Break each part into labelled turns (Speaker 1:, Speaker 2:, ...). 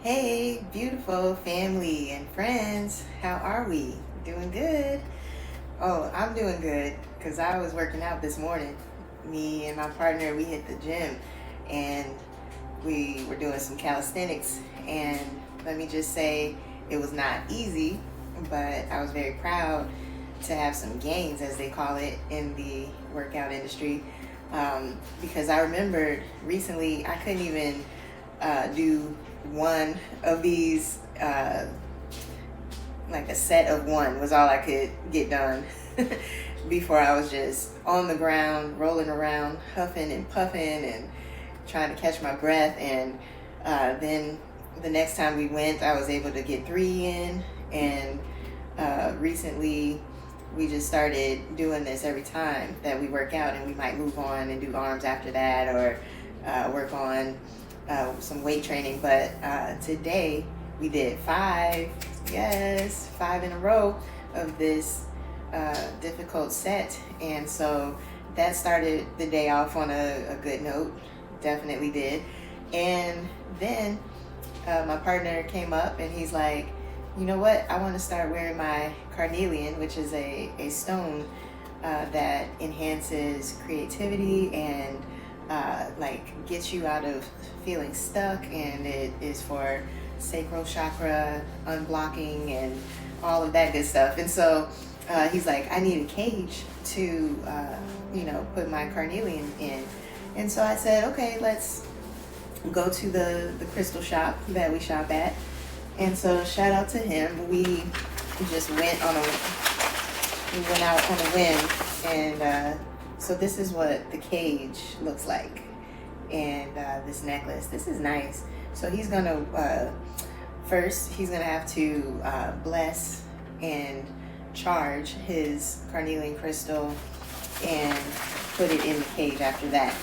Speaker 1: Hey, beautiful family and friends. How are we? Doing good? Oh, I'm doing good because I was working out this morning. Me and my partner, we hit the gym and we were doing some calisthenics. And let me just say, it was not easy, but I was very proud to have some gains, as they call it in the workout industry. Because I remembered recently I couldn't even do one of these, like a set of one was all I could get done before I was just on the ground, rolling around, huffing and puffing and trying to catch my breath. And then the next time we went, I was able to get three in. And recently, we just started doing this every time that we work out, and we might move on and do arms after that, or work on some weight training. But today we did five, yes, five in a row of this difficult set. And so that started the day off on a good note, definitely did. And then my partner came up and he's like, you know what, I want to start wearing my carnelian, which is a stone that enhances creativity and like gets you out of feeling stuck, and it is for sacral chakra unblocking and all of that good stuff. And so he's like, I need a cage to put my carnelian in. And so I said, okay, let's go to the crystal shop that we shop at. And so shout out to him. We just went out on a whim, and so this is what the cage looks like. And this necklace, this is nice. So he's gonna first he's gonna have to bless and charge his carnelian crystal and put it in the cage after that.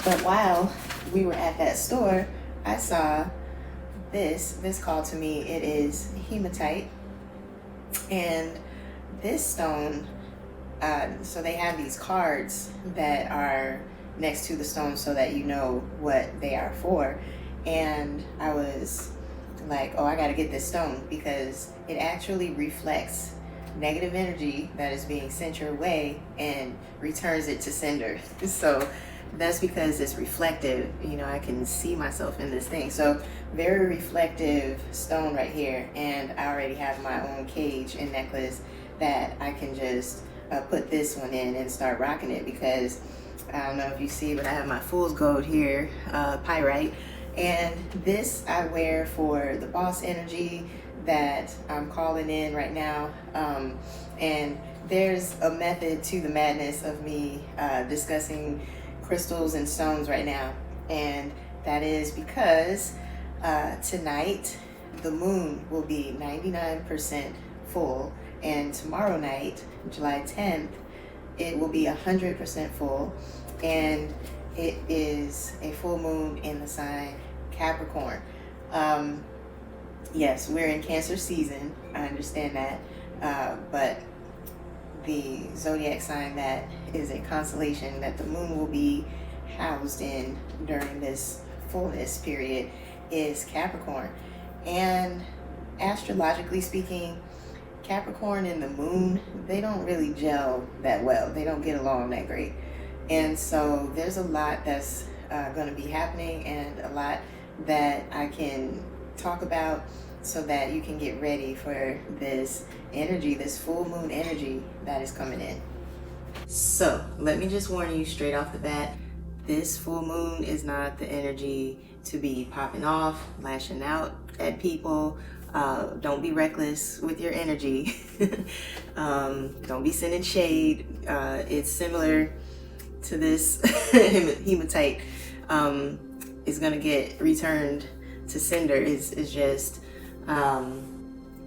Speaker 1: But while we were at that store, I saw this called to me. It is hematite, and this stone, so they have these cards that are next to the stone so that you know what they are for. And I was like, oh, I got to get this stone because it actually reflects negative energy that is being sent your way and returns it to sender. So that's because it's reflective. I can see myself in this thing. So very reflective stone right here. And I already have my own cage and necklace that I can just put this one in and start rocking it, because I don't know if you see, but I have my fool's gold here, pyrite. And this I wear for the boss energy that I'm calling in right now. And there's a method to the madness of me discussing crystals and stones right now. And that is because tonight the moon will be 99% full. And tomorrow night, July 10th, it will be 100% full. And it is a full moon in the sign Capricorn. Yes, we're in Cancer season. I understand that. But the zodiac sign that is a constellation that the moon will be housed in during this fullness period is Capricorn. And astrologically speaking, Capricorn and the moon, they don't really gel that well. They don't get along that great. And so there's a lot that's going to be happening, and a lot that I can talk about so that you can get ready for this energy, this full moon energy that is coming in. So let me just warn you straight off the bat, this full moon is not the energy to be popping off, lashing out at people. Don't be reckless with your energy. Don't be sending shade. It's similar to this hematite. Is going to get returned to sender. Is just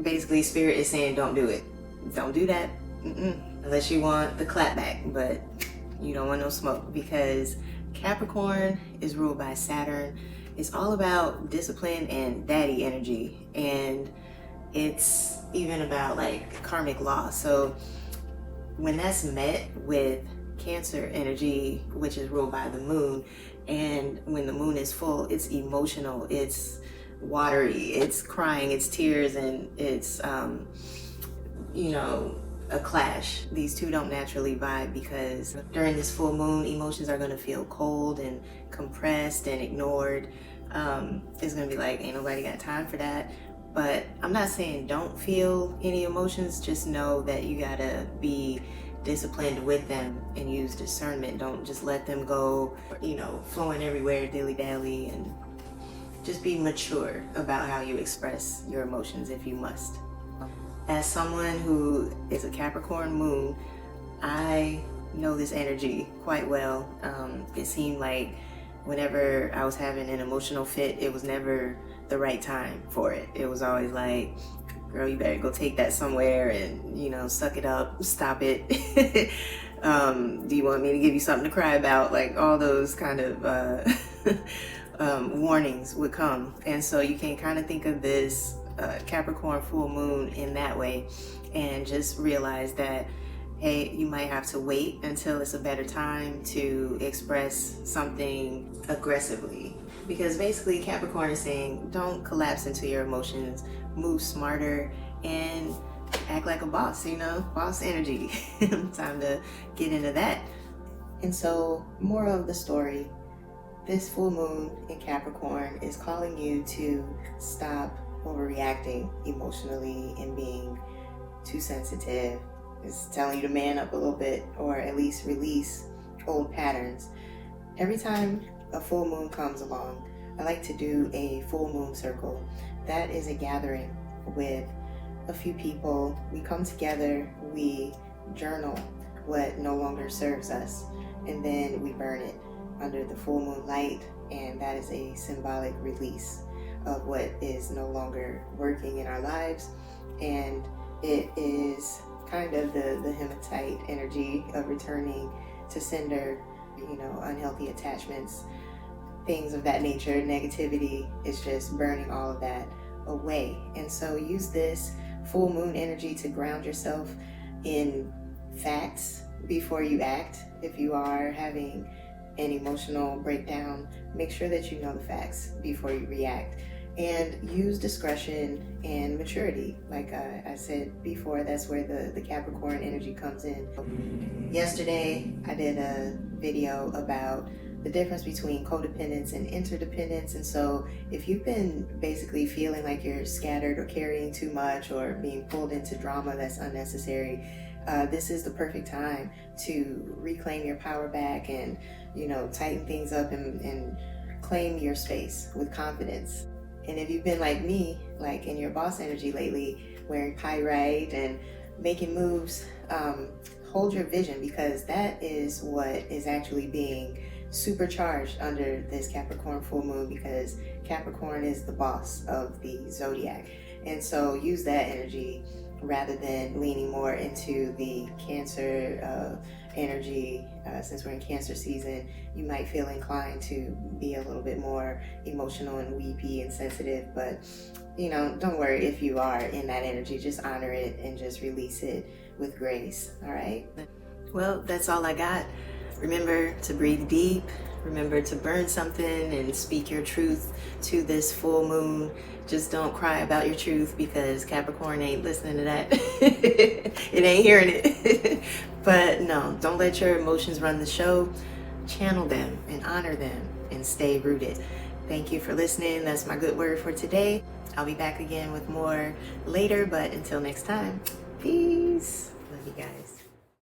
Speaker 1: basically spirit is saying don't do it. Don't do that. Unless you want the clapback, but you don't want no smoke, because Capricorn is ruled by Saturn. It's all about discipline and daddy energy, and it's even about like karmic law. So when that's met with Cancer energy, which is ruled by the moon, and when the moon is full, it's emotional, it's watery, it's crying, it's tears, and it's a clash. These two don't naturally vibe because during this full moon, emotions are going to feel cold and compressed and ignored. It's going to be like, ain't nobody got time for that. But I'm not saying don't feel any emotions, just know that you gotta be disciplined with them and use discernment. Don't just let them go, flowing everywhere dilly-dally, and just be mature about how you express your emotions if you must. As someone who is a Capricorn moon, I know this energy quite well. It seemed like whenever I was having an emotional fit, it was never the right time for it. It was always like, girl, you better go take that somewhere and, suck it up, stop it. Do you want me to give you something to cry about? Like all those kind of warnings would come. And so you can kind of think of this Capricorn full moon in that way, and just realize that, hey, you might have to wait until it's a better time to express something aggressively. Because basically Capricorn is saying, don't collapse into your emotions, move smarter, and act like a boss, boss energy. Time to get into that. And so, moral of the story, this full moon in Capricorn is calling you to stop overreacting emotionally and being too sensitive. It's telling you to man up a little bit, or at least release old patterns. Every time a full moon comes along, I like to do a full moon circle. That is a gathering with a few people. We come together, we journal what no longer serves us, and then we burn it under the full moon light, and that is a symbolic release of what is no longer working in our lives. And it is kind of the hematite energy of returning to sender, unhealthy attachments, things of that nature. Negativity is just burning all of that away. And so use this full moon energy to ground yourself in facts before you act. If you are having an emotional breakdown, make sure that you know the facts before you react. And use discretion and maturity. Like I said before, that's where the Capricorn energy comes in. Yesterday, I did a video about the difference between codependence and interdependence. And so if you've been basically feeling like you're scattered or carrying too much or being pulled into drama that's unnecessary, this is the perfect time to reclaim your power back and, tighten things up and claim your space with confidence. And if you've been like me, like in your boss energy lately, wearing pyrite and making moves, hold your vision, because that is what is actually being supercharged under this Capricorn full moon, because Capricorn is the boss of the zodiac. And so use that energy rather than leaning more into the Cancer energy. Since we're in Cancer season, you might feel inclined to be a little bit more emotional and weepy and sensitive, but don't worry if you are in that energy. Just honor it and just release it with grace. All right, well, that's all I got. Remember to breathe deep. Remember to burn something and speak your truth to this full moon. Just don't cry about your truth, because Capricorn ain't listening to that. It ain't hearing it. But no, don't let your emotions run the show. Channel them and honor them and stay rooted. Thank you for listening. That's my good word for today. I'll be back again with more later, but until next time, peace.